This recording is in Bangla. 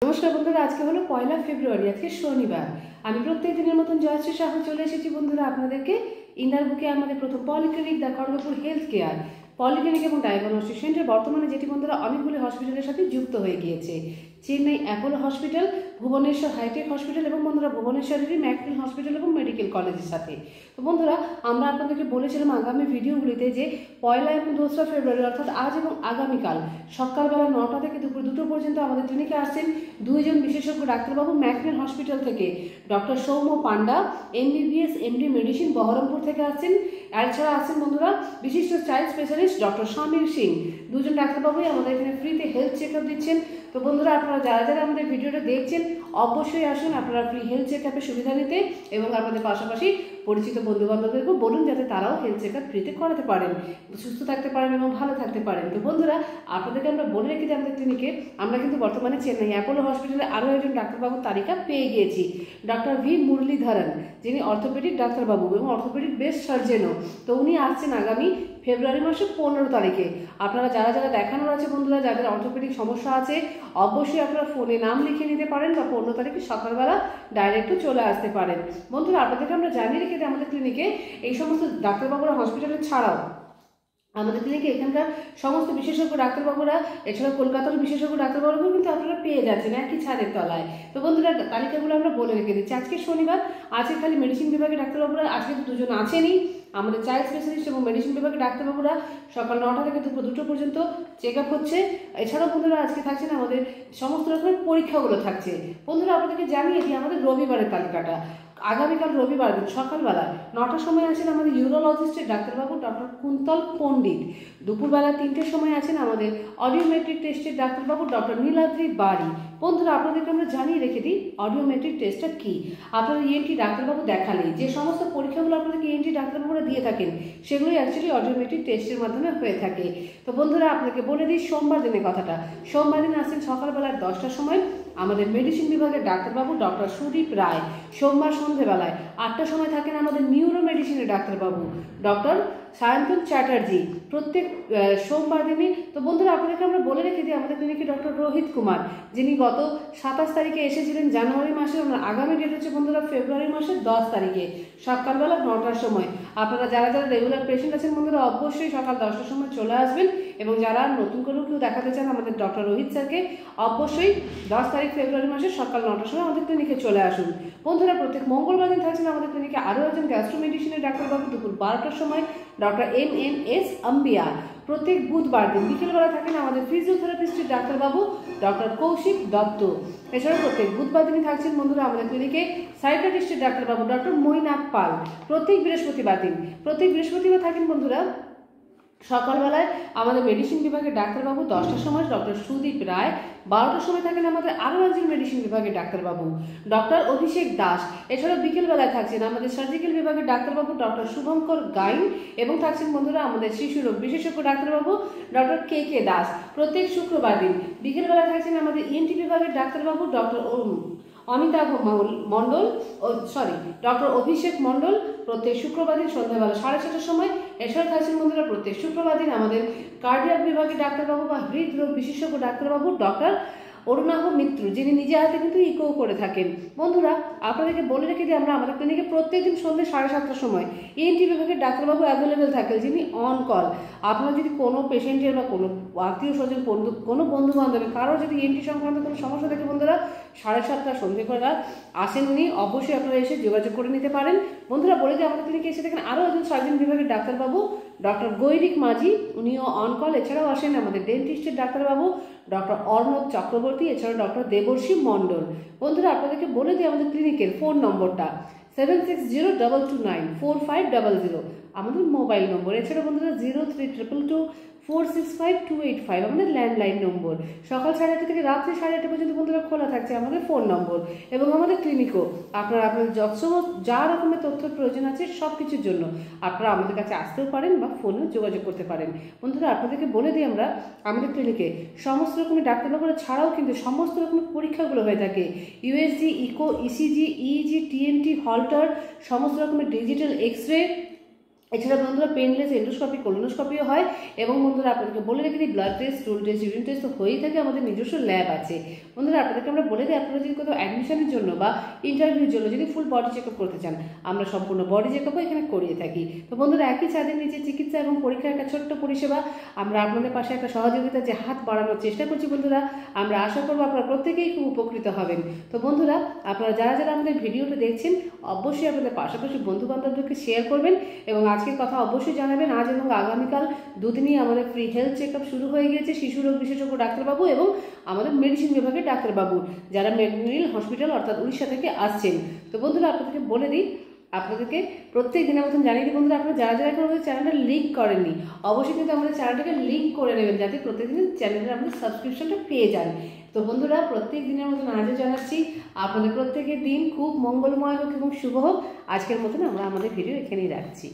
নমস্কার বন্ধুরা, আজকে হলো 1 ফেব্রুয়ারি। আজকে শনিবার। আমি প্রত্যেক দিনের মতন জয়শ্রী সাহা চলে এসেছি বন্ধুরা আপনাদেরকে ইন্নার বুকে আমাদের প্রথম polyclinic the Kharagpur health care polyclinic এবং ডায়াগনস্টিক সেন্টার, বর্তমানে যেটি বন্ধুরা অনেকগুলি হসপিটালের সাথে যুক্ত হয়ে গিয়েছে। Chennai Apollo hospital, Bhubaneswar hi-tech hospital এবং বন্ধুরা ভুবনেশ্বরেরই ম্যাকফিল হসপিটাল এবং মেডিকেল কলেজের সাথে। তো বন্ধুরা, আমরা আপনাদেরকে বলেছিলাম আগামী ভিডিওগুলিতে যে 1 এবং 2 ফেব্রুয়ারি অর্থাৎ আজ এবং আগামীকাল সকালবেলা 9টা থেকে দুপুর 2টো পর্যন্ত আমাদের ক্লিনিকে আসছেন দুইজন বিশেষজ্ঞ ডাক্তারবাবু ম্যাকফিল হসপিটাল থেকে। ডক্টর সৌম্য পান্ডা, MBBS MD মেডিসিন, বহরমপুর থেকে আসছেন। এছাড়া আছেন বন্ধুরা বিশিষ্ট child specialist doctor Samir Singh. দুজন ডাক্তারবাবুই আমাদের এখানে ফ্রিতে হেলথ চেকআপ দিচ্ছেন। তো বন্ধুরা, আপনারা যারা যারা আমাদের ভিডিওটা দেখছেন অবশ্যই আসুন আপনারা ফ্রি হেলথ চেকআপের সুবিধা নিতে, এবং আপনাদের পাশাপাশি পরিচিত বন্ধুবান্ধবদেরকেও বলুন যাতে তারাও হেলথ চেকআপ ফ্রিতে করাতে পারেন, সুস্থ থাকতে পারেন এবং ভালো থাকতে পারেন। তো বন্ধুরা, আপনাদেরকে আমরা বলে রেখে দিই আমাদের ক্লিনিকে আমরা কিন্তু বর্তমানে চেন্নাই অ্যাপোলো হসপিটালে আরও একজন ডাক্তারবাবুর তালিকা পেয়ে গিয়েছি। ডক্টর ভি মুরলীধরন, যিনি অর্থোপেডিক ডাক্তারবাবু এবং অর্থোপেডিক বেস্ট সার্জেনও। তো উনি আসছেন আগামী ফেব্রুয়ারি মাসের 15 তারিখে। আপনারা যারা যারা দেখানোর আছে বন্ধুরা, যাদের অর্থোপেডিক সমস্যা আছে অবশ্যই আপনারা ফোনে নাম লিখে নিতে পারেন বা 15 তারিখে সকালবেলা ডাইরেক্টও চলে আসতে পারেন। বন্ধুরা, আপনাদেরকে আমরা জানিয়ে রেখে দিই আমাদের ক্লিনিকে এই সমস্ত ডাক্তারবাবুরা হসপিটালে ছাড়াও আমাদের ক্লিনিকে এখানকার সমস্ত বিশেষজ্ঞ ডাক্তারবাবুরা, এছাড়া কলকাতার বিশেষজ্ঞ ডাক্তারবাবুরাও কিন্তু আপনারা পেয়ে যাচ্ছেন একই ছাদের তলায়। তো বন্ধুরা, তালিকাগুলো আমরা বলে রেখে দিচ্ছি। আজকে শনিবার, আজকে খালি মেডিসিন বিভাগের ডাক্তারবাবুরা আজকে তো দুজন আছেনই। আমাদের চাইল্ড স্পেশালিস্ট এবং মেডিসিন বিভাগের ডাক্তারবাবুরা সকাল 9টা থেকে দুপুর 2টো পর্যন্ত চেক আপ হচ্ছে। এছাড়াও বন্ধুরা আজকে থাকছেন আমাদের সমস্ত রকমের পরীক্ষাগুলো থাকছে। বন্ধুরা, আপনাদেরকে জানিয়ে দিই আমাদের রবিবারের তালিকাটা। আগামীকাল রবিবার দিন সকালবেলা 9টার সময় আছেন আমাদের ইউরোলজিস্টের ডাক্তারবাবু ডক্টর কুন্তল পণ্ডিত। দুপুরবেলা 3টের সময় আছেন আমাদের অডিওমেট্রিক টেস্টের ডাক্তারবাবু ডক্টর নীলাদ্রি বাড়ি। বন্ধুরা, আপনাদেরকে আমরা জানিয়ে রেখে দিই অডিওমেট্রিক টেস্টটা কি। আপনারা ENT ডাক্তারবাবু দেখালে যে সমস্ত পরীক্ষাগুলো আপনাদেরকে ENT ডাক্তারবাবুরা দিয়ে থাকেন সেগুলি অ্যাকচুয়ালি অডিওমেট্রিক টেস্টের মাধ্যমে হয়ে থাকে। তো বন্ধুরা, আপনাকে বলে দিই সোমবার দিনের কথাটা। সোমবার দিন আসছেন সকালবেলা 10টার সময় আমাদের মেডিসিন বিভাগের ডাক্তারবাবু ডক্টর সুদীপ রায়। সোমবার সন্ধ্যেবেলায় 8টার সময় থাকেন আমাদের নিউরো মেডিসিনের ডাক্তারবাবু ডক্টর সায়ন্তন চ্যাটার্জি, প্রত্যেক সোমবার দিনই। তো বন্ধুরা, আপনাদেরকে আমরা বলে রেখে দিই আমাদের ক্লিনিকে ডক্টর রোহিত কুমার, যিনি গত 27 তারিখে এসেছিলেন জানুয়ারি মাসে। ওনার আগামী ডেট হচ্ছে বন্ধুরা ফেব্রুয়ারি মাসের 10 তারিখে সকালবেলা 9টার সময়। আপনারা যারা যারা রেগুলার পেশেন্ট আছেন বন্ধুরা অবশ্যই সকাল 10টার সময় চলে আসবেন, এবং যারা নতুন করেও কেউ দেখাতে চান আমাদের ডক্টর রোহিত স্যারকে অবশ্যই 10 তারিখ ফেব্রুয়ারি মাসে সকাল 9টার সময় আমাদের ক্লিনিকে চলে আসুন। বন্ধুরা, প্রত্যেক মঙ্গলবার দিন থাকছেন আমাদের ক্লিনিকে আরও একজন গ্যাস্ট্রো মেডিসিনের ডাক্তারবাবু দুপুর 12টার সময় ডক্টর MNS আম্বিয়া। প্রত্যেক বুধবার দিন বিকেলবেলা থাকেন আমাদের ফিজিওথেরাপিস্টের ডাক্তারবাবু ডক্টর কৌশিক দত্ত। এছাড়াও প্রত্যেক বুধবার দিনই থাকছেন বন্ধুরা আমাদের ক্লিনিকে সাইকিয়াট্রিস্টের ডাক্তারবাবু ডক্টর মৈনাক পাল। প্রত্যেক বৃহস্পতিবার থাকেন বন্ধুরা সকালবেলায় আমাদের মেডিসিন বিভাগের ডাক্তারবাবু 10টার সময় ডক্টর সুদীপ রায়। 12টার সময় থাকেন আমাদের আরও একজন মেডিসিন বিভাগের ডাক্তারবাবু ডক্টর অভিষেক দাস। এছাড়াও বিকেলবেলায় থাকছেন আমাদের সার্জিক্যাল বিভাগের ডাক্তারবাবু ডক্টর শুভঙ্কর গাইন, এবং থাকছেন বন্ধুরা আমাদের শিশুরোগ বিশেষজ্ঞ ডাক্তারবাবু ডক্টর KK দাস। প্রত্যেক শুক্রবার দিন বিকেলবেলায় থাকছেন আমাদের ENT বিভাগের ডাক্তারবাবু ডক্টর অমিতাভ মণ্ডল ডক্টর অভিষেক মণ্ডল। প্রত্যেক শুক্রবার দিন সন্ধ্যাবেলা 6:30টার সময়। এছাড়া থাকছেন বন্ধুরা প্রত্যেক শুক্রবার দিন আমাদের কার্ডিয়াক বিভাগের ডাক্তারবাবু বা হৃদরোগ বিশেষজ্ঞ ডাক্তারবাবু ডক্টর অরুণাভ মিত্র, যিনি নিজে হাতে কিন্তু ইকো করে থাকেন। বন্ধুরা, আপনাদেরকে বলে রেখে দিই আমরা আমাদের ক্লিনিকে প্রত্যেকদিন সন্ধ্যে 7:30টার সময় ENT বিভাগের ডাক্তারবাবু অ্যাভেলেবেল থাকেন, যিনি অন কল। আপনারা যদি কোনো পেশেন্টের বা কোনো আত্মীয় স্বজন কোনো বন্ধু বান্ধবের কারো যদি ENT সংক্রান্ত কোনো সমস্যা থাকে বন্ধুরা 7:30 সন্ধ্যেবেলা আসেন উনি, অবশ্যই আপনারা এসে যোগাযোগ করে নিতে পারেন। বন্ধুরা, বলে দিই আমাদের ক্লিনিকে এসে দেখেন আরও একজন সার্জন বিভাগের ডাক্তারবাবু ডক্টর গৈরিক মাঝি, উনিও অন কল। এছাড়াও আসেন আমাদের ডেন্টিস্টের ডাক্তারবাবু ডক্টর অর্ণব চক্রবর্তী, এছাড়াও ডক্টর দেবর্ষী মণ্ডল। বন্ধুরা, আপনাদেরকে বলে দিই আমাদের ক্লিনিকের ফোন নম্বরটা 7602294500 আমাদের মোবাইল নম্বর। এছাড়া বন্ধুরা 03222465 আমাদের ল্যান্ডলাইন নম্বর। সকাল 8:30 থেকে রাত্রি 8:30 পর্যন্ত বন্ধুরা খোলা থাকছে আমাদের ফোন নম্বর। এবং আমাদের ক্লিনিকও আপনারা আপনাদের যা রকমের তথ্যের প্রয়োজন আছে সব কিছুর জন্য আপনারা আমাদের কাছে আসতেও পারেন বা ফোনেও যোগাযোগ করতে পারেন। বন্ধুরা, আপনাদেরকে বলে দিই আমরা আমাদের ক্লিনিকে সমস্ত রকমের ডাক্তারবাবুরা ছাড়াও কিন্তু সমস্ত রকমের পরীক্ষাগুলো হয়ে থাকে। USG, echo, ECG, EEG, TNT, Holter, সমস্ত রকমের ডিজিটাল এক্স রে, এছাড়া বন্ধুরা পেনলেস এন্ডোস্কপি কোলোনোস্কপিও হয় এবং বন্ধুরা আপনাদেরকে বলে রেখে দিই blood test স্টুল test urine test তো হয়েই থাকে, আমাদের নিজস্ব ল্যাব আছে। বন্ধুরা আপনাদেরকে আমরা বলে দিই আপনারা যদি কোথাও অ্যাডমিশনের জন্য বা ইন্টারভিউর জন্য যদি ফুল বডি চেক আপ করতে চান, আমরা সম্পূর্ণ বডি চেক আপও এখানে করিয়ে থাকি। তো বন্ধুরা একই ছাদের নিচে চিকিৎসা এবং পরীক্ষার একটা ছোট্ট পরিষেবা, আমরা আপনাদের পাশে একটা সহযোগিতা যে হাত বাড়ানোর চেষ্টা করছি বন্ধুরা। আমরা আশা করবো আপনারা প্রত্যেকেই খুব উপকৃত হবেন। তো বন্ধুরা আপনারা যারা যারা আমাদের ভিডিওটা দেখছেন অবশ্যই আপনাদের পাশাপাশি বন্ধু বান্ধবদেরকে শেয়ার করবেন এবং আজকের কথা অবশ্যই জানাবেন। আজ এবং আগামীকাল দুদিনই আমাদের ফ্রি হেলথ চেক আপ শুরু হয়ে গিয়েছে শিশু রোগ বিশেষজ্ঞ ডাক্তারবাবু এবং আমাদের মেডিসিন বিভাগের ডাক্তারবাবু, যারা মেডিকেল হসপিটাল অর্থাৎ উড়িষ্যা থেকে আসছেন। তো বন্ধুরা আপনাদেরকে বলে দিই, আপনাদেরকে প্রত্যেক দিনের মতন জানিয়ে দিই বন্ধুরা, আপনারা যারা যারা আমাদের চ্যানেলটা লিঙ্ক করেননি অবশ্যই কিন্তু আমাদের চ্যানেলটাকে লিঙ্ক করে নেবেন, যাতে প্রত্যেকদিন চ্যানেলের আমাদের সাবস্ক্রিপশনটা পেয়ে যান। তো বন্ধুরা প্রত্যেক দিনের মতন আজও জানাচ্ছি আপনাদের প্রত্যেকের দিন খুব মঙ্গলময় হোক এবং শুভ হোক। আজকের মতন আমরা আমাদের ভিডিও এখানেই রাখছি।